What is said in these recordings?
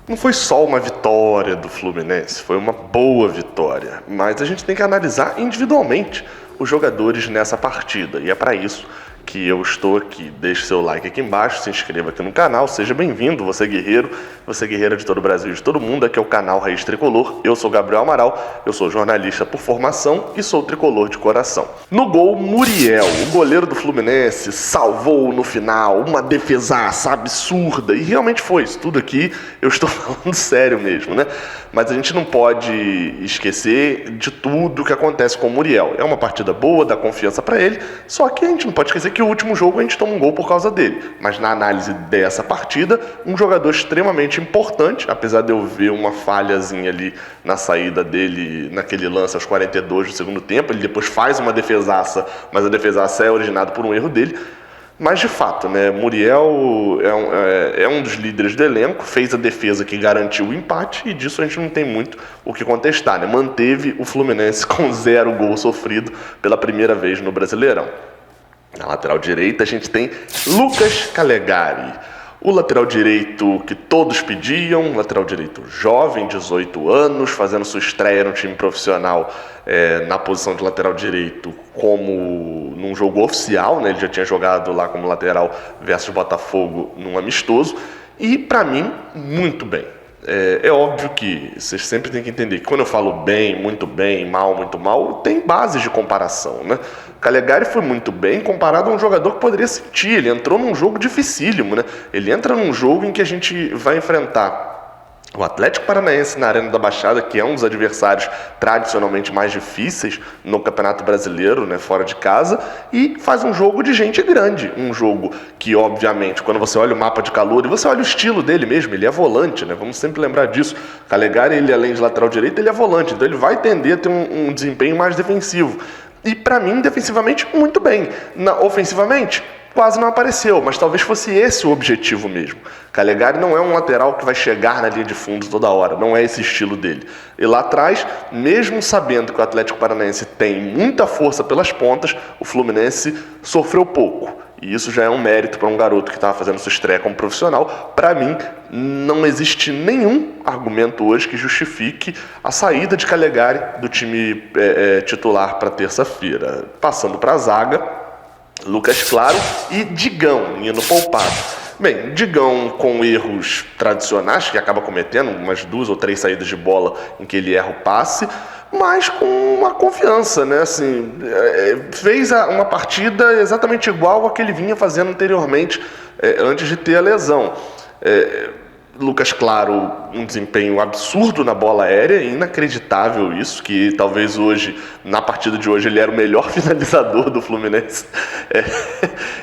Não foi só uma vitória do Fluminense, foi uma boa vitória, mas a gente tem que analisar individualmente os jogadores nessa partida, e é para isso que eu estou aqui. Deixe seu like aqui embaixo, se inscreva aqui no canal, seja bem-vindo, você guerreira de todo o Brasil e de todo mundo. Aqui é o canal Raiz Tricolor, eu sou Gabriel Amaral, eu sou jornalista por formação e sou tricolor de coração. No gol, Muriel, o goleiro do Fluminense, salvou no final, uma defesaça absurda, e realmente foi isso tudo aqui, eu estou falando sério mesmo, né? Mas a gente não pode esquecer de tudo que acontece com o Muriel. É uma partida boa, dá confiança para ele, só que a gente não pode esquecer que o último jogo a gente toma um gol por causa dele. Mas na análise dessa partida, um jogador extremamente importante, apesar de eu ver uma falhazinha ali na saída dele, naquele lance aos 42 do segundo tempo, ele depois faz uma defesaça, mas a defesaça é originada por um erro dele. Mas de fato, né, Muriel é um dos líderes do elenco, fez a defesa que garantiu o empate e disso a gente não tem muito o que contestar, né? Manteve o Fluminense com 0 gol sofrido pela primeira vez no Brasileirão. Na lateral direita a gente tem Lucas Calegari, o lateral direito que todos pediam, lateral direito jovem, 18 anos, fazendo sua estreia no time profissional na posição de lateral direito como num jogo oficial, né? Ele já tinha jogado lá como lateral versus Botafogo num amistoso e, para mim, muito bem. É óbvio que vocês sempre têm que entender que quando eu falo bem, muito muito mal, tem bases de comparação, né? O Calegari foi muito bem comparado a um jogador que poderia sentir. Ele entrou num jogo dificílimo, né? Ele entra num jogo em que a gente vai enfrentar o Atlético Paranaense na Arena da Baixada, que é um dos adversários tradicionalmente mais difíceis no Campeonato Brasileiro, né, fora de casa, e faz um jogo de gente grande. Um jogo que, obviamente, quando você olha o mapa de calor e você olha o estilo dele mesmo, ele é volante, né? Vamos sempre lembrar disso. O Calegari, ele além de lateral direito, ele é volante, então ele vai tender a ter um desempenho mais defensivo. E para mim, defensivamente, muito bem. Ofensivamente, quase não apareceu, mas talvez fosse esse o objetivo mesmo. Calegari não é um lateral que vai chegar na linha de fundo toda hora, não é esse estilo dele. E lá atrás, mesmo sabendo que o Atlético Paranaense tem muita força pelas pontas, o Fluminense sofreu pouco. E isso já é um mérito para um garoto que estava fazendo sua estreia como profissional. Para mim, não existe nenhum argumento hoje que justifique a saída de Calegari do time titular para terça-feira. Passando para a zaga, Lucas Claro e Digão, indo poupado. Bem, Digão com erros tradicionais, que acaba cometendo umas 2 ou 3 saídas de bola em que ele erra o passe, mas com uma confiança, né? Assim, fez uma partida exatamente igual a que ele vinha fazendo anteriormente, antes de ter a lesão. Lucas Claro, um desempenho absurdo na bola aérea, inacreditável isso, que talvez hoje, na partida de hoje, ele era o melhor finalizador do Fluminense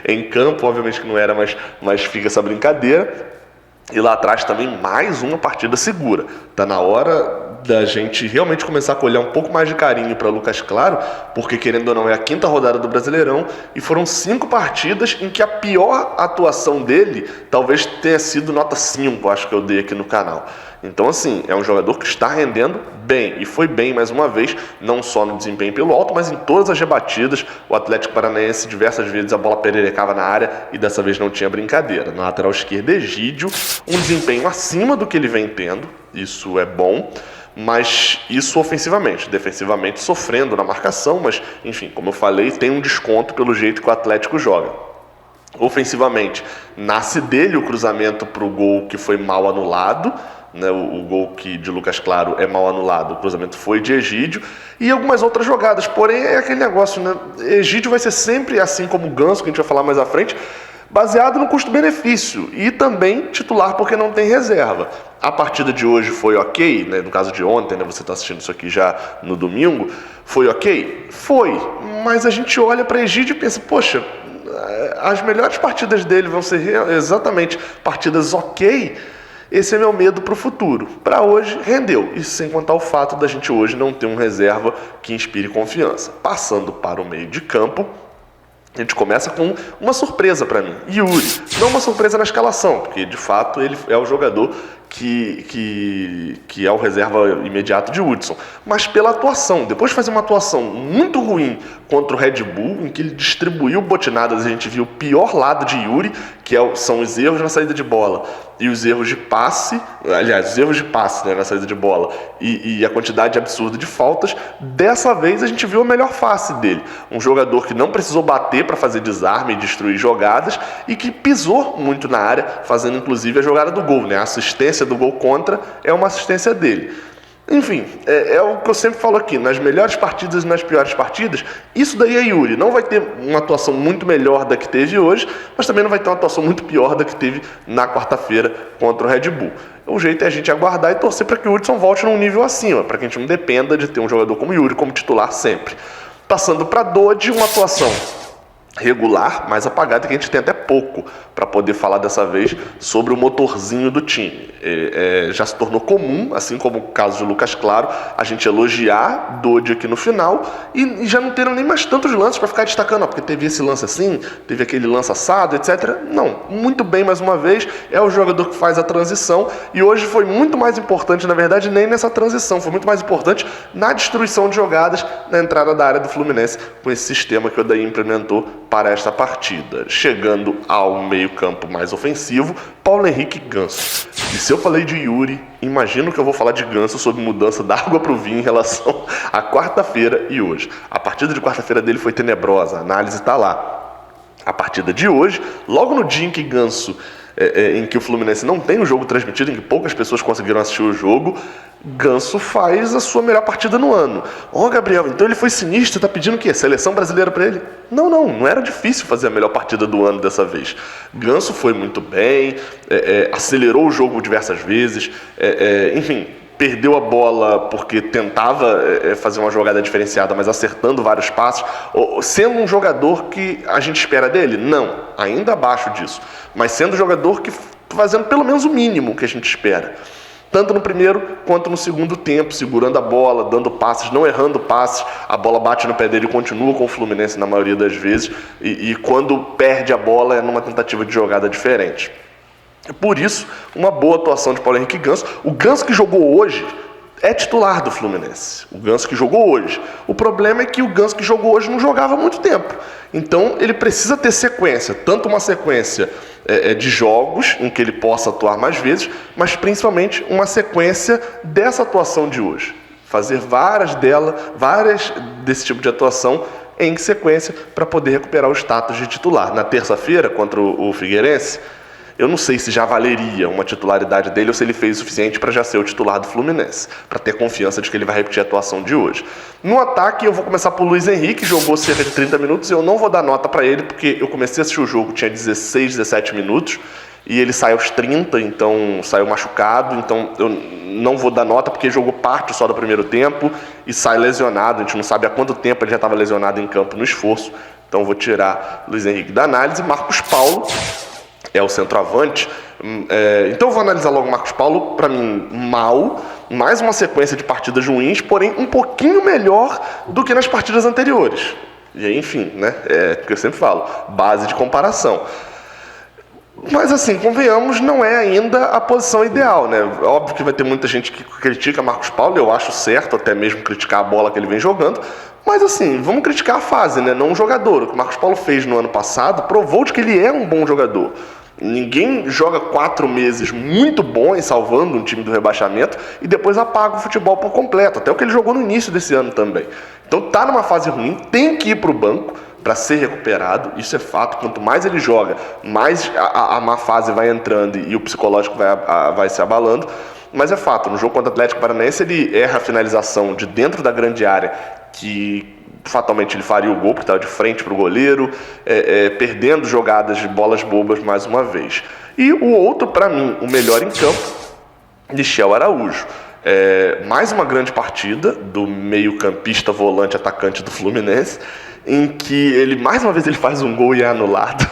em campo, obviamente que não era, mas fica essa brincadeira. E lá atrás também mais uma partida segura. Tá na hora da gente realmente começar a olhar um pouco mais de carinho para Lucas Claro, porque querendo ou não é a 5ª rodada do Brasileirão e foram 5 partidas em que a pior atuação dele talvez tenha sido nota 5, acho que eu dei aqui no canal. Então assim, é um jogador que está rendendo bem e foi bem mais uma vez, não só no desempenho pelo alto, mas em todas as rebatidas. O Atlético Paranaense diversas vezes a bola pererecava na área e dessa vez não tinha brincadeira. Na lateral esquerda, Egídio, um desempenho acima do que ele vem tendo, isso é bom. Mas isso ofensivamente, defensivamente sofrendo na marcação, mas enfim, como eu falei, tem um desconto pelo jeito que o Atlético joga. Ofensivamente, nasce dele o cruzamento para o gol que foi mal anulado, né? O gol de Lucas Claro é mal anulado, o cruzamento foi de Egídio, e algumas outras jogadas, porém é aquele negócio, né? Egídio vai ser sempre assim como o Ganso, que a gente vai falar mais à frente, baseado no custo-benefício e também titular porque não tem reserva. A partida de hoje foi ok, né? No caso de ontem, né? Você está assistindo isso aqui já no domingo, foi ok? Foi, mas a gente olha para Egídio e pensa, poxa, as melhores partidas dele vão ser exatamente partidas ok. Esse é meu medo para o futuro. Para hoje, rendeu. Isso sem contar o fato da gente hoje não ter um reserva que inspire confiança. Passando para o meio de campo, a gente começa com uma surpresa para mim, Yuri. Não uma surpresa na escalação, porque de fato ele é o jogador que é o reserva imediato de Hudson, mas pela atuação. Depois de fazer uma atuação muito ruim contra o Red Bull, em que ele distribuiu botinadas, a gente viu o pior lado de Yuri, que são os erros na saída de bola e os erros de passe, aliás, os erros de passe, né, na saída de bola e a quantidade absurda de faltas. Dessa vez a gente viu a melhor face dele, um jogador que não precisou bater para fazer desarme e destruir jogadas e que pisou muito na área, fazendo inclusive a jogada do gol, né? A assistência do gol contra é uma assistência dele. Enfim, é o que eu sempre falo aqui, nas melhores partidas e nas piores partidas, isso daí é Yuri. Não vai ter uma atuação muito melhor da que teve hoje, mas também não vai ter uma atuação muito pior da que teve na quarta-feira contra o Red Bull. O jeito é a gente aguardar e torcer para que o Hudson volte num nível acima, para que a gente não dependa de ter um jogador como Yuri como titular sempre. Passando para Dodge, uma atuação regular, mais apagada, que a gente tem até pouco para poder falar dessa vez sobre o motorzinho do time. Já se tornou comum, assim como o caso de Lucas Claro, a gente elogiar Dodge aqui no final e já não terão nem mais tantos lances para ficar destacando, porque teve esse lance assim, teve aquele lance assado, etc. Não, muito bem mais uma vez, é o jogador que faz a transição e hoje foi muito mais importante, na verdade, nem nessa transição, foi muito mais importante na destruição de jogadas na entrada da área do Fluminense com esse sistema que o Odair implementou para esta partida. Chegando ao meio-campo mais ofensivo, Paulo Henrique e Ganso. E se eu falei de Yuri, imagino que eu vou falar de Ganso sobre mudança da água para o vinho em relação à quarta-feira e hoje. A partida de quarta-feira dele foi tenebrosa, a análise está lá. A partida de hoje, logo no dia em que Ganso, em que o Fluminense não tem o jogo transmitido, em que poucas pessoas conseguiram assistir o jogo, Ganso faz a sua melhor partida no ano. Gabriel, então ele foi sinistro, tá pedindo o quê? Seleção brasileira para ele? Não era difícil fazer a melhor partida do ano dessa vez. Ganso foi muito bem, acelerou o jogo diversas vezes, enfim, perdeu a bola porque tentava fazer uma jogada diferenciada, mas acertando vários passos, sendo um jogador que a gente espera dele? Não, ainda abaixo disso, mas sendo um jogador que fazendo pelo menos o mínimo que a gente espera. Tanto no primeiro quanto no segundo tempo, segurando a bola, dando passes, não errando passes, a bola bate no pé dele e continua com o Fluminense na maioria das vezes, e quando perde a bola é numa tentativa de jogada diferente. Por isso, uma boa atuação de Paulo Henrique Ganso. O Ganso que jogou hoje é titular do Fluminense. O Ganso que jogou hoje. O problema é que o Ganso que jogou hoje não jogava há muito tempo. Então ele precisa ter sequência, tanto uma sequência de jogos em que ele possa atuar mais vezes, mas principalmente uma sequência dessa atuação de hoje. Fazer várias desse tipo de atuação em sequência para poder recuperar o status de titular. Na terça-feira, contra o Figueirense, eu não sei se já valeria uma titularidade dele ou se ele fez o suficiente para já ser o titular do Fluminense, para ter confiança de que ele vai repetir a atuação de hoje. No ataque, eu vou começar por Luiz Henrique, jogou cerca de 30 minutos, e eu não vou dar nota para ele, porque eu comecei a assistir o jogo, tinha 16, 17 minutos, e ele saiu aos 30, então saiu machucado, então eu não vou dar nota, porque jogou parte só do primeiro tempo, e sai lesionado, a gente não sabe há quanto tempo ele já estava lesionado em campo no esforço, então eu vou tirar Luiz Henrique da análise. Marcos Paulo é o centroavante, então eu vou analisar logo Marcos Paulo. Para mim, mal, mais uma sequência de partidas ruins, porém um pouquinho melhor do que nas partidas anteriores. E aí, enfim, né, o que eu sempre falo, base de comparação. Mas assim, convenhamos, não é ainda a posição ideal, né? Óbvio que vai ter muita gente que critica Marcos Paulo, eu acho certo até mesmo criticar a bola que ele vem jogando, mas assim, vamos criticar a fase, né? Não o jogador. O que o Marcos Paulo fez no ano passado provou de que ele é um bom jogador. Ninguém joga 4 meses muito bons, salvando um time do rebaixamento, e depois apaga o futebol por completo, até o que ele jogou no início desse ano também. Então tá numa fase ruim, tem que ir pro banco para ser recuperado, isso é fato. Quanto mais ele joga, mais a má fase vai entrando e o psicológico vai se abalando. Mas é fato, no jogo contra o Atlético Paranaense ele erra a finalização de dentro da grande área, que fatalmente ele faria o gol, porque estava de frente para o goleiro, perdendo jogadas de bolas bobas mais uma vez. E o outro, para mim, o melhor em campo, Michel Araújo. Mais uma grande partida do meio-campista, volante, atacante do Fluminense, em que ele, mais uma vez, ele faz um gol e é anulado.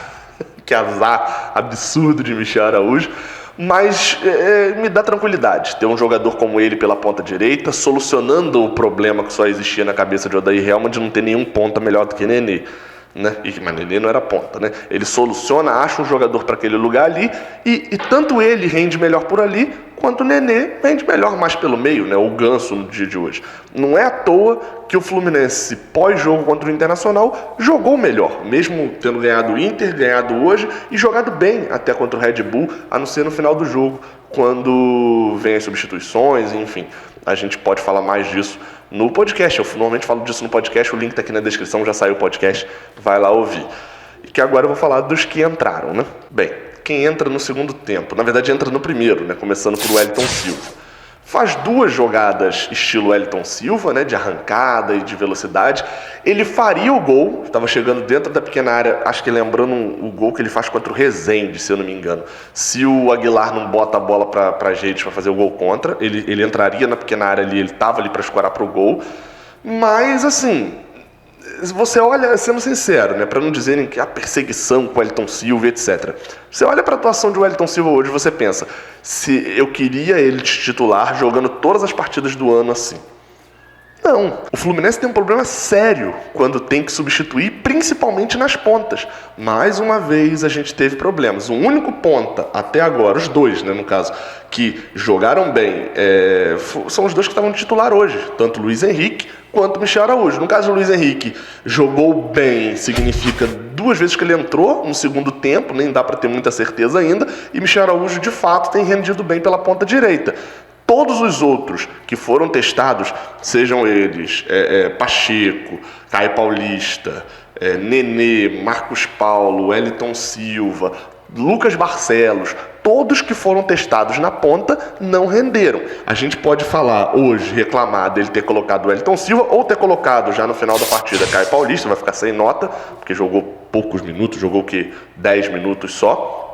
Que azar absurdo de Michel Araújo. Mas me dá tranquilidade ter um jogador como ele pela ponta direita, solucionando o problema que só existia na cabeça de Odair Helman de não ter nenhum ponta melhor do que Nenê. né? Mas Nenê não era ponta, né? Ele soluciona, acha um jogador para aquele lugar ali e tanto ele rende melhor por ali, quanto o Nenê rende melhor mais pelo meio, né? O Ganso no dia de hoje. Não é à toa que o Fluminense, pós-jogo contra o Internacional, jogou melhor, mesmo tendo ganhado o Inter, ganhado hoje e jogado bem até contra o Red Bull, a não ser no final do jogo, quando vem as substituições, enfim. A gente pode falar mais disso no podcast. Eu normalmente falo disso no podcast, o link tá aqui na descrição, já saiu o podcast, vai lá ouvir. E que agora eu vou falar dos que entraram, né? Bem, quem entra no segundo tempo, na verdade entra no primeiro, né? Começando por Wellington Silva. Faz 2 jogadas estilo Wellington Silva, né, de arrancada e de velocidade. Ele faria o gol, estava chegando dentro da pequena área, acho que lembrando o gol que ele faz contra o Rezende, se eu não me engano. Se o Aguilar não bota a bola para gente para fazer o gol contra, ele entraria na pequena área ali, ele estava ali para escorar para o gol. Mas, assim, você olha, sendo sincero, né, para não dizerem que há perseguição com o Wellington Silva, etc. Você olha para a atuação de Wellington Silva hoje, você pensa, se eu queria ele de titular jogando todas as partidas do ano assim. Não, o Fluminense tem um problema sério quando tem que substituir, principalmente nas pontas. Mais uma vez a gente teve problemas. O único ponta, até agora, os 2, né, no caso, que jogaram bem, são os 2 que estavam de titular hoje, tanto o Luiz Henrique quanto o Michel Araújo. No caso, o Luiz Henrique jogou bem, significa 2 vezes que ele entrou no segundo tempo, nem dá para ter muita certeza ainda, e Michel Araújo, de fato, tem rendido bem pela ponta direita. Todos os outros que foram testados, sejam eles Pacheco, Caio Paulista, Nenê, Marcos Paulo, Wellington Silva, Lucas Barcelos, todos que foram testados na ponta não renderam. A gente pode falar hoje, reclamar dele ter colocado o Wellington Silva ou ter colocado já no final da partida Caio Paulista, vai ficar sem nota, porque jogou poucos minutos, jogou o quê? 10 minutos só.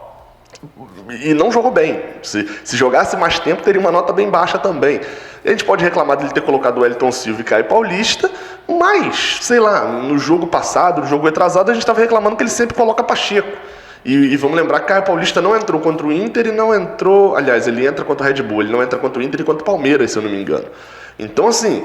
E não jogou bem. Se jogasse mais tempo, teria uma nota bem baixa também. A gente pode reclamar dele ter colocado o Wellington Silva e Caio Paulista, mas, sei lá, no jogo passado, no jogo retrasado, a gente estava reclamando que ele sempre coloca Pacheco. E vamos lembrar que Caio Paulista não entrou contra o Inter e não entrou... Aliás, ele entra contra o Red Bull, ele não entra contra o Inter e contra o Palmeiras, se eu não me engano. Então, assim...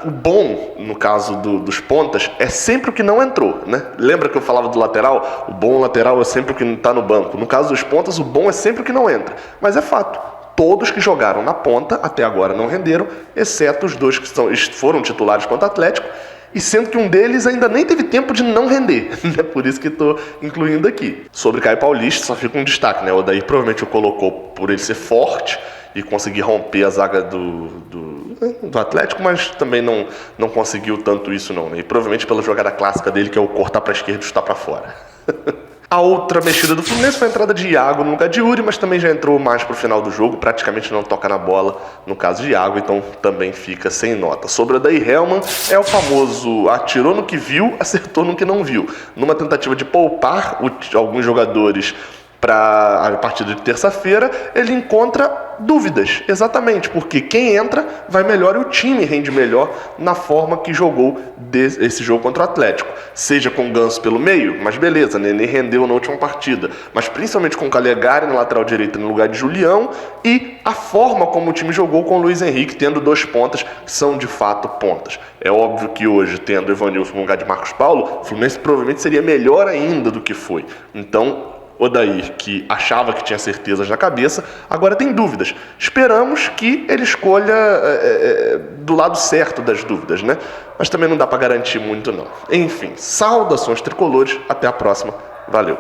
o bom, no caso dos pontas, é sempre o que não entrou, né? Lembra que eu falava do lateral? O bom lateral é sempre o que está no banco. No caso dos pontas, o bom é sempre o que não entra. Mas é fato, todos que jogaram na ponta até agora não renderam, exceto os 2 que foram titulares contra o Atlético, e sendo que um deles ainda nem teve tempo de não render. É por isso que estou incluindo aqui. Sobre Caio Paulista, só fica um destaque, né? O Odair provavelmente o colocou por ele ser forte e conseguir romper a zaga do Atlético, mas também não conseguiu tanto isso não, né? E provavelmente pela jogada clássica dele, que é o cortar para a esquerda e chutar para fora. A outra mexida do Fluminense foi a entrada de Iago no lugar de Yuri, mas também já entrou mais pro final do jogo, praticamente não toca na bola no caso de Iago, então também fica sem nota. Sobre o Odair Hellmann, é o famoso atirou no que viu, acertou no que não viu. Numa tentativa de poupar alguns jogadores para a partida de terça-feira, ele encontra dúvidas, exatamente, porque quem entra vai melhor e o time rende melhor na forma que jogou esse jogo contra o Atlético. Seja com o Ganso pelo meio, mas beleza, Nenê rendeu na última partida, mas principalmente com o Calegari na lateral direita no lugar de Julião e a forma como o time jogou com o Luiz Henrique, tendo 2 pontas que são de fato pontas. É óbvio que hoje, tendo o Evanilson no lugar de Marcos Paulo, o Fluminense provavelmente seria melhor ainda do que foi. Então, Odair, que achava que tinha certezas na cabeça, agora tem dúvidas. Esperamos que ele escolha do lado certo das dúvidas, né? Mas também não dá para garantir muito, não. Enfim, saudações tricolores. Até a próxima. Valeu.